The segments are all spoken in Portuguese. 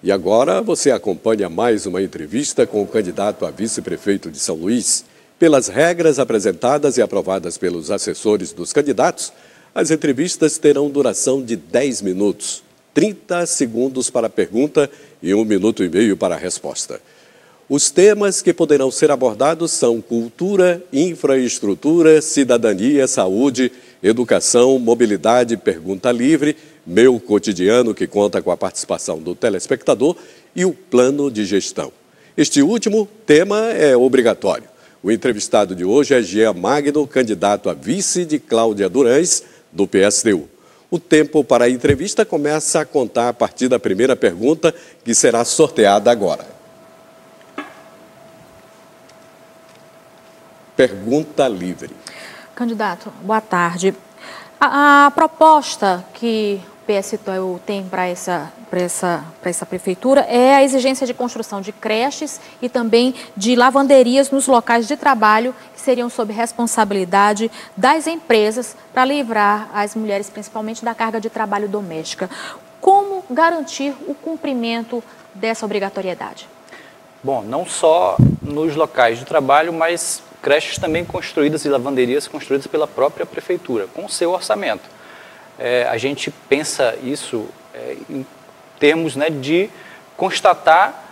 E agora você acompanha mais uma entrevista com o candidato a vice-prefeito de São Luís. Pelas regras apresentadas e aprovadas pelos assessores dos candidatos, as entrevistas terão duração de 10 minutos, 30 segundos para a pergunta e 1 minuto e meio para a resposta. Os temas que poderão ser abordados são cultura, infraestrutura, cidadania, saúde, educação, mobilidade, pergunta livre, meu cotidiano, que conta com a participação do telespectador, e o plano de gestão. Este último tema é obrigatório. O entrevistado de hoje é Jean Magno, candidato a vice de Cláudia Durães, do PSTU. O tempo para a entrevista começa a contar a partir da primeira pergunta, que será sorteada agora. Pergunta livre. Candidato, boa tarde. A proposta que o PSTU tem para essa prefeitura é a exigência de construção de creches e também de lavanderias nos locais de trabalho que seriam sob responsabilidade das empresas para livrar as mulheres, principalmente, da carga de trabalho doméstica. Como garantir o cumprimento dessa obrigatoriedade? Bom, não só nos locais de trabalho, mas creches também construídas e lavanderias construídas pela própria prefeitura, com o seu orçamento. A gente pensa isso em termos, né, de constatar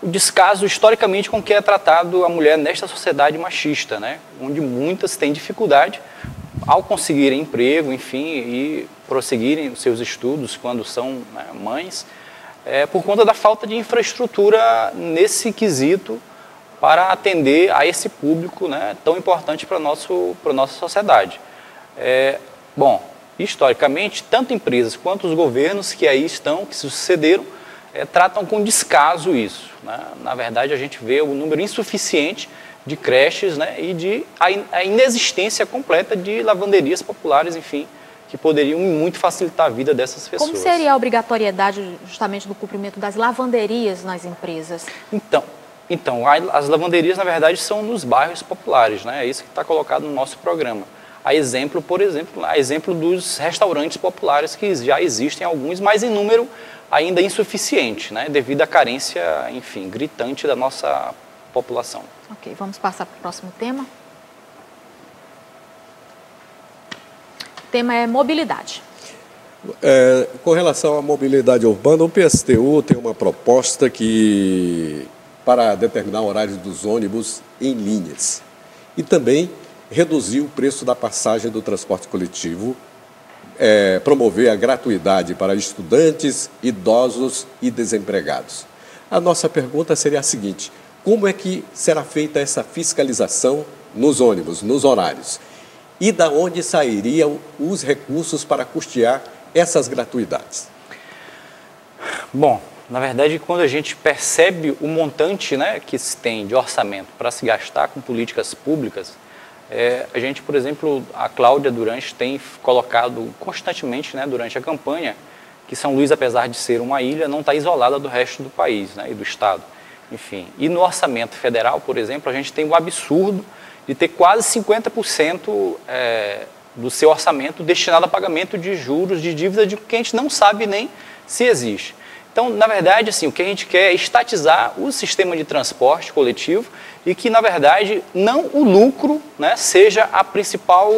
o descaso historicamente com que é tratado a mulher nesta sociedade machista, né, onde muitas têm dificuldade ao conseguirem emprego, enfim, e prosseguirem os seus estudos quando são, né, mães, por conta da falta de infraestrutura nesse quesito para atender a esse público, né, tão importante para a nossa sociedade. Bom, historicamente, tanto empresas quanto os governos que aí estão, que se sucederam, tratam com descaso isso, né? Na verdade, a gente vê o número insuficiente de creches, né, e a inexistência completa de lavanderias populares, enfim, que poderiam muito facilitar a vida dessas pessoas. Como seria a obrigatoriedade justamente do cumprimento das lavanderias nas empresas? Então, as lavanderias, na verdade, são nos bairros populares, né? É isso que está colocado no nosso programa. A exemplo dos restaurantes populares, que já existem alguns, mas em número ainda insuficiente, né? Devido à carência, enfim, gritante da nossa população. Ok, vamos passar para o próximo tema. O tema é mobilidade. Com relação à mobilidade urbana, o PSTU tem uma proposta para determinar horários dos ônibus em linhas e também reduzir o preço da passagem do transporte coletivo, promover a gratuidade para estudantes, idosos e desempregados. A nossa pergunta seria a seguinte: como é que será feita essa fiscalização nos ônibus, nos horários? E da onde sairiam os recursos para custear essas gratuidades? Bom, na verdade, quando a gente percebe o montante, né, que se tem de orçamento para se gastar com políticas públicas, a gente, por exemplo, a Cláudia Durães tem colocado constantemente, né, durante a campanha, que São Luís, apesar de ser uma ilha, não está isolada do resto do país, né, e do estado. Enfim, e no orçamento federal, por exemplo, a gente tem o absurdo de ter quase 50% do seu orçamento destinado a pagamento de juros, de dívida, de que a gente não sabe nem se existe. Então, na verdade, assim, o que a gente quer é estatizar o sistema de transporte coletivo e que, na verdade, não o lucro, né, seja a principal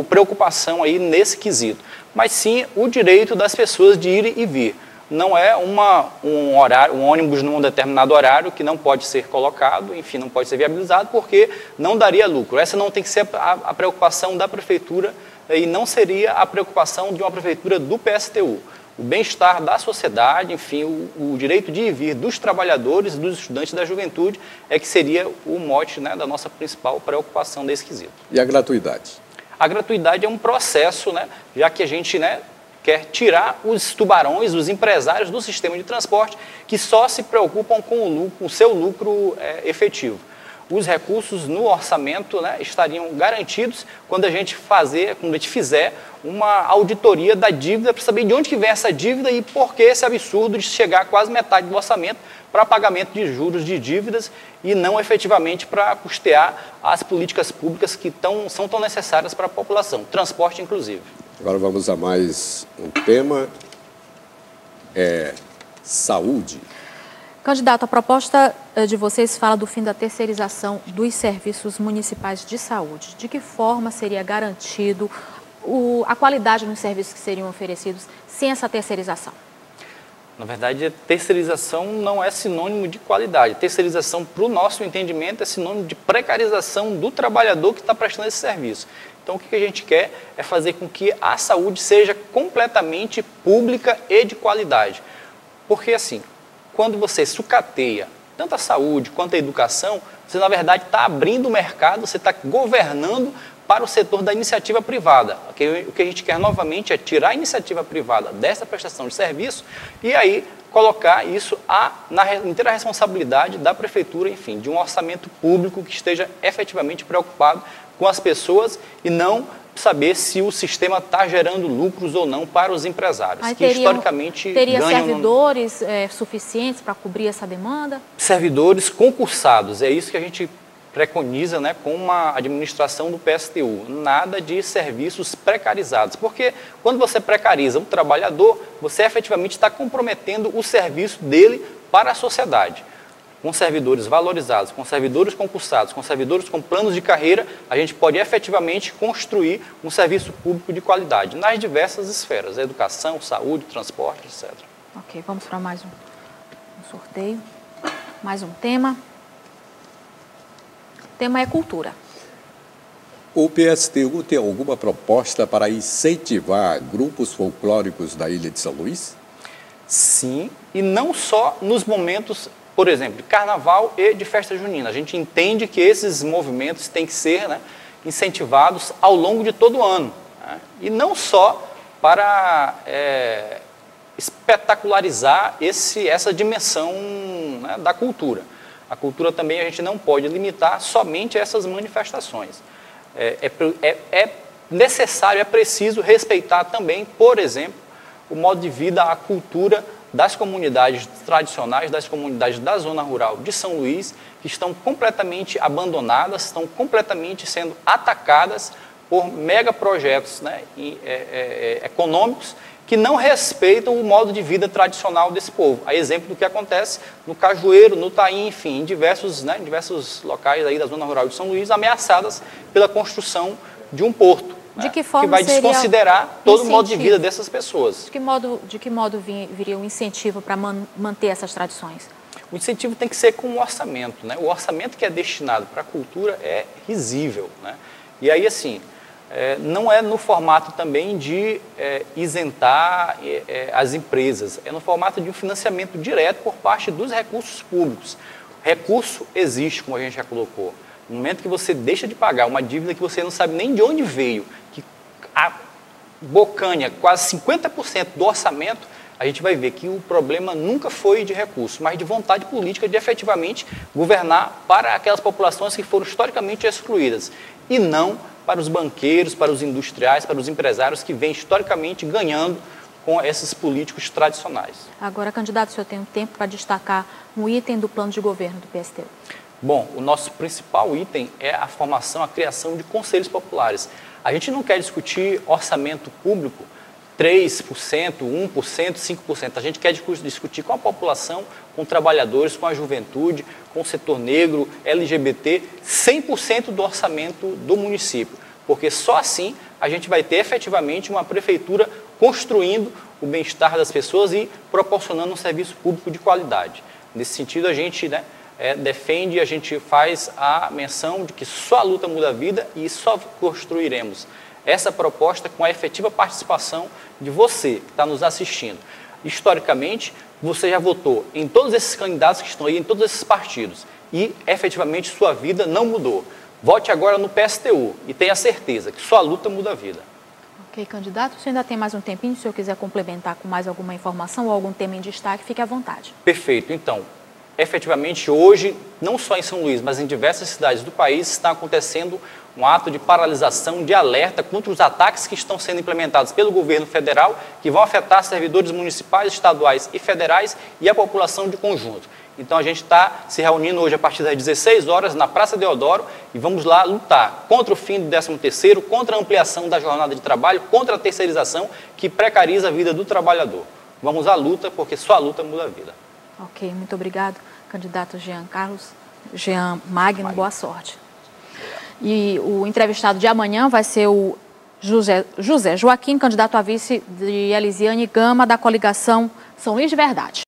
preocupação aí nesse quesito, mas sim o direito das pessoas de ir e vir. Não é um ônibus num determinado horário que não pode ser colocado, enfim, não pode ser viabilizado porque não daria lucro. Essa não tem que ser a preocupação da prefeitura e não seria a preocupação de uma prefeitura do PSTU. O bem-estar da sociedade, enfim, o direito de ir e vir dos trabalhadores, dos estudantes, da juventude, é que seria o mote, né, da nossa principal preocupação desse quesito. E a gratuidade? A gratuidade é um processo, né, já que a gente, né, quer tirar os tubarões, os empresários do sistema de transporte que só se preocupam com o seu lucro efetivo. Os recursos no orçamento, né, estariam garantidos quando a gente fizer uma auditoria da dívida para saber de onde que vem essa dívida e por que esse absurdo de chegar a quase metade do orçamento para pagamento de juros de dívidas e não efetivamente para custear as políticas públicas que são tão necessárias para a população, transporte inclusive. Agora vamos a mais um tema. saúde. Candidato, a proposta de vocês fala do fim da terceirização dos serviços municipais de saúde. De que forma seria garantido a qualidade nos serviços que seriam oferecidos sem essa terceirização? Na verdade, a terceirização não é sinônimo de qualidade. Terceirização, para o nosso entendimento, é sinônimo de precarização do trabalhador que está prestando esse serviço. Então, o que a gente quer é fazer com que a saúde seja completamente pública e de qualidade. Porque, assim, quando você sucateia tanto a saúde quanto a educação, você, na verdade, está abrindo o mercado, você está governando para o setor da iniciativa privada. O que a gente quer novamente é tirar a iniciativa privada dessa prestação de serviço e aí colocar isso na inteira responsabilidade da prefeitura, enfim, de um orçamento público que esteja efetivamente preocupado com as pessoas e não saber se o sistema está gerando lucros ou não para os empresários, aí que historicamente teria ganham... servidores suficientes para cobrir essa demanda? Servidores concursados, é isso que a gente preconiza, né, com uma administração do PSTU, nada de serviços precarizados, porque quando você precariza o trabalhador, você efetivamente está comprometendo o serviço dele para a sociedade. Com servidores valorizados, com servidores concursados, com servidores com planos de carreira, a gente pode efetivamente construir um serviço público de qualidade nas diversas esferas, educação, saúde, transporte, etc. Ok, vamos para mais um sorteio, mais um tema. O tema é cultura. O PSTU tem alguma proposta para incentivar grupos folclóricos da Ilha de São Luís? Sim, e não só nos momentos, por exemplo, de carnaval e de festa junina. A gente entende que esses movimentos têm que ser, né, incentivados ao longo de todo o ano. Né? E não só para espetacularizar essa dimensão, né, da cultura. A cultura também a gente não pode limitar somente a essas manifestações. É necessário, é preciso respeitar também, por exemplo, o modo de vida, a cultura das comunidades tradicionais, das comunidades da zona rural de São Luís, que estão completamente abandonadas, estão completamente sendo atacadas por megaprojetos, né, econômicos que não respeitam o modo de vida tradicional desse povo. A exemplo do que acontece no Cajueiro, no Taim, enfim, em diversos locais aí da zona rural de São Luís, ameaçadas pela construção de um porto. De que forma que vai desconsiderar todo o modo de vida dessas pessoas. De que modo viria um incentivo para manter essas tradições? O incentivo tem que ser com o orçamento, né? O orçamento que é destinado para a cultura é risível, né? E aí, assim, não é no formato também de isentar as empresas, é no formato de um financiamento direto por parte dos recursos públicos. Recurso existe, como a gente já colocou. No momento que você deixa de pagar uma dívida que você não sabe nem de onde veio, que abocanha quase 50% do orçamento, a gente vai ver que o problema nunca foi de recurso, mas de vontade política de efetivamente governar para aquelas populações que foram historicamente excluídas, e não para os banqueiros, para os industriais, para os empresários que vêm historicamente ganhando com esses políticos tradicionais. Agora, candidato, o senhor tem um tempo para destacar um item do plano de governo do PSTU. Bom, o nosso principal item é a formação, a criação de conselhos populares. A gente não quer discutir orçamento público 3%, 1%, 5%. A gente quer discutir com a população, com trabalhadores, com a juventude, com o setor negro, LGBT, 100% do orçamento do município. Porque só assim a gente vai ter efetivamente uma prefeitura construindo o bem-estar das pessoas e proporcionando um serviço público de qualidade. Nesse sentido, a gente, defende, a gente faz a menção de que só a luta muda a vida e só construiremos essa proposta com a efetiva participação de você que está nos assistindo. Historicamente, você já votou em todos esses candidatos que estão aí, em todos esses partidos, e efetivamente sua vida não mudou. Vote agora no PSTU e tenha certeza que só a luta muda a vida. Ok, candidato, o senhor ainda tem mais um tempinho, se o senhor quiser complementar com mais alguma informação ou algum tema em destaque, fique à vontade. Perfeito, então, efetivamente hoje, não só em São Luís, mas em diversas cidades do país, está acontecendo um ato de paralisação, de alerta contra os ataques que estão sendo implementados pelo governo federal, que vão afetar servidores municipais, estaduais e federais e a população de conjunto. Então a gente está se reunindo hoje a partir das 16 horas na Praça Deodoro e vamos lá lutar contra o fim do 13º, contra a ampliação da jornada de trabalho, contra a terceirização que precariza a vida do trabalhador. vamos à luta, porque só a luta muda a vida. Ok, muito obrigado, candidato Jean Magno, boa sorte. E o entrevistado de amanhã vai ser o José Joaquim, candidato a vice de Elisiane Gama, da coligação São Luís de Verdade.